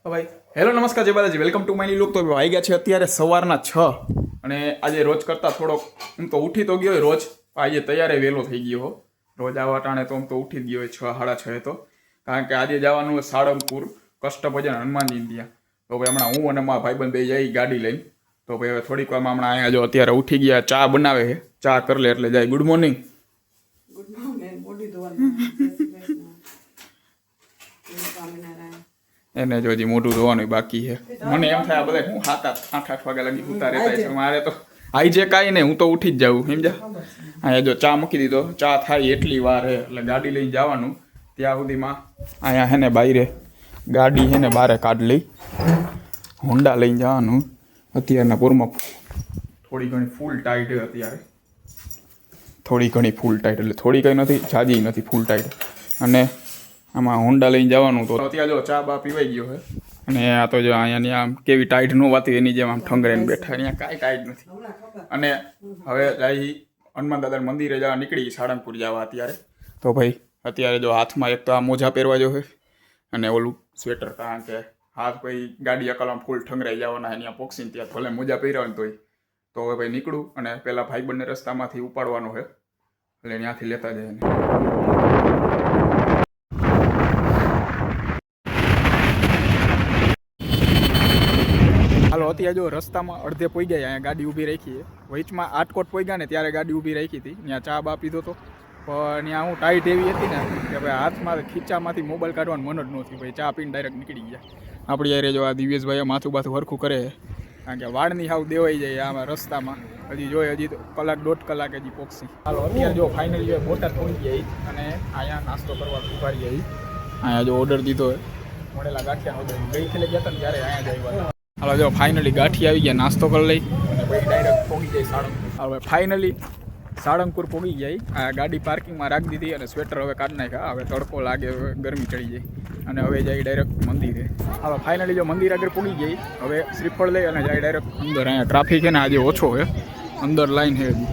ભાઈ હેલો નમસ્કાર જય Balaji welcome to my look. તો આવી ગયા છે અત્યારે સવારના 6 અને આજે રોજ કરતાં થોડોક હું તો ઉઠી તો ગયો રોજ, આજે તૈયાર વહેલો થઈ ગયો. રોજ આવા ટાણે તો હું તો ઉઠી જ ગયો 6 સાડા 6 તો, કારણ કે આજે જવાનું સાળંગપુર કષ્ટભજન હનુમાનજી ત્યાં. તો ભાઈ હમણાં હું અને મારા ભાઈબંધ બે જઈ ગાડી લઈને. તો ભાઈ હવે થોડીક વારમાં હમણાં અહીંયા જો અત્યારે ઉઠી ગયા, ચા બનાવે છે, ચા કરી લે એટલે જાય. Good morning. એને જો હજી મોઢું ધોવાનું બાકી છે. મને એમ થાય બધા હું 7-8 વાગ્યા લગી ઉતા રહેતા છે. મારે તો આઈ જે કાંઈ નહીં, હું તો ઉઠી જ જાઉં સમજા. અહીંયા જો ચા મૂકી દીધો, ચા થાય એટલી વાર હે એટલે ગાડી લઈને જવાનું. ત્યાં સુધીમાં અહીંયા હે ને બાયરે ગાડી હે ને બારે કાઢ લઈ, હોન્ડા લઈને જવાનું. અત્યારના પૂરમાં થોડી ઘણી ફૂલ ટાઈટ છે અત્યારે, થોડી ઘણી ફૂલ ટાઈટ એટલે થોડી કંઈ નથી, જાજી નથી, ફૂલ ટાઈટ. અને આમાં હોન્ડા લઈને જવાનું. તો અત્યારે જો ચા બા પીવાઈ ગયો છે અને આ તો જો અહીંયાની આમ કેવી ટાઈટ ન વાતી એની જેમ આમ ઠંગરેને બેઠા, અહીંયા કાંઈ ટાઈટ નથી. અને હવે જાય હનુમાન દાદા મંદિરે જવા નીકળી સાળંગપુર જવા અત્યારે. તો ભાઈ અત્યારે જો હાથમાં એક તો આ મોજા પહેરવા જો છે અને ઓલું સ્વેટર, કારણ કે હાથ ભાઈ ગાડી અકલમાં ફૂલ ઠંગરાઈ જવાના, અહીંયા પોક્સીને ત્યાં ભલે મોજા પહેર્યા હોય તોય. તો હવે ભાઈ નીકળું અને પહેલાં ભાઈબંધને રસ્તામાંથી ઉપાડવાનો છે એટલે ત્યાંથી લેતા જાય. હાલો અત્યારે જો રસ્તામાં અડધે પોઈ ગયા, અહીંયા ગાડી ઊભી રાખી છે. વચમાં આટકોટ પોઈ ગયા ને ત્યારે ગાડી ઊભી રાખી હતી, ત્યાં ચા બા પીધો હતો. પણ ત્યાં હું ટાઈટ એવી હતી ને કે ભાઈ હાથમાં ખીચામાંથી મોબાઈલ કાઢવાનું મન જ નહોતું. ભાઈ ચા પીને ડાયરેક્ટ નીકળી ગયા. આપણી યારે જો આ દિવ્યેશભાઈ માથું બાથું હરખું કરે, કારણ કે વાળની હાવ દેવાઈ જાય આમાં રસ્તામાં. હજી જોઈએ હજી કલાક 1.5 કલાક હજી પોક્ષી. હાલો અત્યારે જો ફાઇનલી જો બોટાદ પહોંચી જાય અને અહીંયા નાસ્તો કરવા ઉભા રહી જાય. અહીંયા જો ઓર્ડર દીધો હોય મળેલા ગાંઠિયાનો ઓર્ડર, ગઈ ખેલે ગયા હતા ને ત્યારે અહીંયા જાય. હાલો જો ફાઇનલી ગાંઠી આવી ગયા, નાસ્તો કરી લઈ અને પછી ડાયરેક્ટ પહોંચી જાય સાળંગપુર. હવે ફાઇનલી સાળંગપુર પહોંચી જાય. આ ગાડી પાર્કિંગમાં રાખી દીધી અને સ્વેટર હવે કાઢી નાખ્યા. હવે તડકો લાગે, હવે ગરમી ચડી જાય અને હવે જાય ડાયરેક્ટ મંદિરે. હાલો ફાઇનલી જો મંદિર આગળ પહોંચી જાય, હવે શ્રીફળ લઈ અને જાય ડાયરેક્ટ અંદર. અહીંયા ટ્રાફિક છે ને આજે ઓછો છે, અંદર લાઈન છે હજી.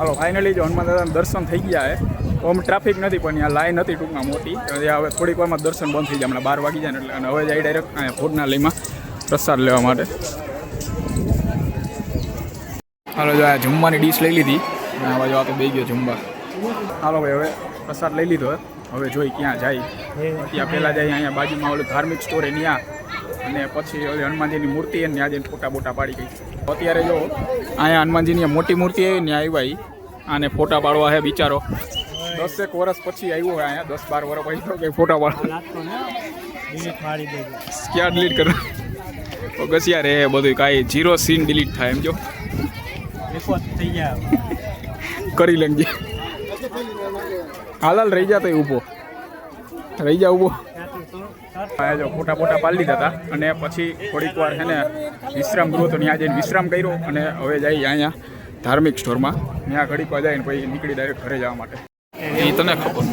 હાલો ફાઇનલી જો હનુમાન દાદાના દર્શન થઈ ગયા છે. આમ ટ્રાફિક નથી પણ ત્યાં લાઈન હતી ટૂંકમાં મોટી. હવે થોડીક વારમાં દર્શન બંધ થઈ જાય, હમણાં 12 વાગી જાય ને એટલે. અને હવે જાય ડાયરેક્ટ અહીંયા ભોજનાલયમાં પ્રસાદ લેવા માટે. હાલો જો આ જમવાની ડીશ લઈ લીધી અને આ બાજુ આ તો બે ગયો જમવા. હાલો ભાઈ હવે પ્રસાદ લઈ લીધો, હવે જોઈ ક્યાં જાય. ત્યાં પહેલાં જાય અહીંયા બાજુમાં ઓલું ધાર્મિક સ્ટોર એ ત્યાં, અને પછી ઓલી હનુમાનજીની મૂર્તિ એને ત્યાં જઈને ફોટા બોટા પાડી ગઈ. અત્યારે જો અહીંયા હનુમાનજીની મોટી મૂર્તિ આવી ત્યાં આવ્યા, આને ફોટા પાડવા છે બિચારો. 10 વર્ષ પછી આવ્યો હોય અહીંયા, 10-12 વર્ષ પછી કંઈ ફોટા પાડવા ક્યાં ડિલીટ કરો તો ઘસ્યા રે બધું, કાંઈ 0 સીન ડિલીટ થાય એમ જો કરી લેંગે. હાલ રહી જા તો ઊભો રહી જા ઊભો. અહીંયા જો ફોટા ફોટા પાડી લીધા હતા અને પછી થોડીક વાર છે ને વિશ્રામ ગૃહ તો ત્યાં જઈને વિશ્રામ કર્યો અને હવે જઈએ અહીંયા ધાર્મિક સ્ટોરમાં. ત્યાં ઘડીક વાર જાય ને પછી નીકળી ડાયરેક્ટ ઘરે જવા માટે. એ તને ખબર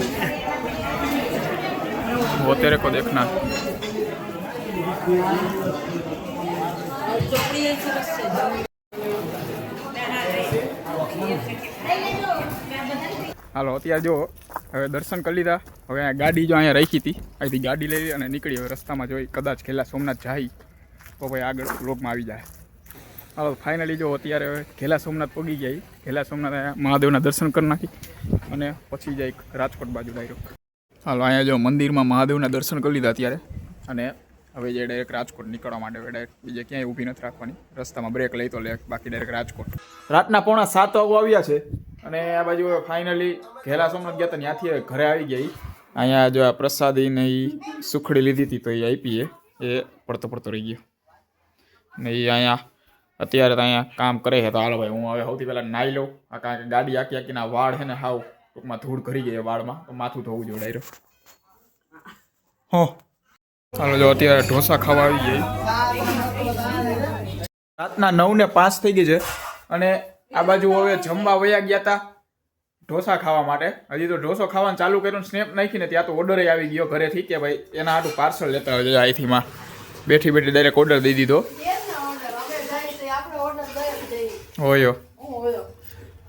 वो तेरे को देखना. હાલો અત્યારે જો હવે દર્શન કરી લીધા. હવે અહીંયા ગાડી જો અહીંયા રાખી હતી, અહીંથી ગાડી લઈ અને નીકળી. હવે રસ્તામાં જોઈ કદાચ ખેલા સોમનાથ જાય તો ભાઈ આગળ બ્લોકમાં આવી જાય. હાલો ફાઇનલી જો અત્યારે હવે ખેલા સોમનાથ પગી જાય. ખેલા સોમનાથ અહીંયા મહાદેવના દર્શન કરી નાખી અને પછી જાય રાજકોટ બાજુ ડાયરેક્ટ. હાલો અહીંયા જો મંદિરમાં મહાદેવના દર્શન કરી લીધા અત્યારે અને હવે જે ડાયરેક્ટ રાજકોટ નીકળવા માટે. હવે ડાયરેક્ટ બીજે ક્યાંય ઊભી નથી રાખવાની, રસ્તામાં બ્રેક લઈ તો લે, બાકી ડાયરેક્ટ રાજકોટ. રાતના 7:45 આવ્યા છે અને આ બાજુ ફાઇનલી ઘેલા સોમનાથ ગયા હતા, ત્યાંથી હવે ઘરે આવી ગઈ. અહીંયા જો આ પ્રસાદીને એ સુખડી લીધી હતી તો એ આપીએ, એ પડતો રહી ગયો ને એ અહીંયા અત્યારે તો અહીંયા કામ કરે છે. તો હાલો ભાઈ હું હવે સૌથી પહેલાં નાહી લઉં, કારણ કે ગાડી આખી આખીના વાળ છે ને હાવ ટૂંકમાં ધૂળ કરી ગઈ વાળમાં, તો માથું ધોવું જોઈએ ડાયરેક્ટ. હો હાલો જો અત્યારે ઢોસા ખાવા આવી ગઈ. રાતના 9:05 થઈ ગઈ છે અને આ બાજુ હવે જમવા વયા ગયા હતા ઢોસા ખાવા માટે. હજી તો ઢોસો ખાવાનું ચાલુ કર્યું, સ્નેપ નાખીને ત્યાં તો ઓર્ડર આવી ગયો ઘરેથી કે ભાઈ એના હાટું પાર્સલ લેતા હોય અહીંથી માં બેઠી બેઠી ડાયરેક્ટ ઓર્ડર દઈ દીધો હોય.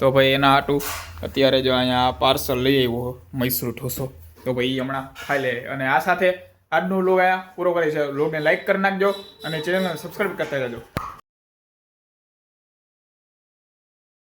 તો ભાઈ એના હાટું અત્યારે જો અહીંયા પાર્સલ લઈ આવ્યો મૈસૂર ઢોસો. તો ભાઈ હમણાં ખાઈ લે. અને આ સાથે આજનો વ્લોગ અહીંયા પૂરો કરે છે. વ્લોગને લાઈક કરી નાખજો અને ચેનલને સબસ્ક્રાઈબ કરતા રહેજો.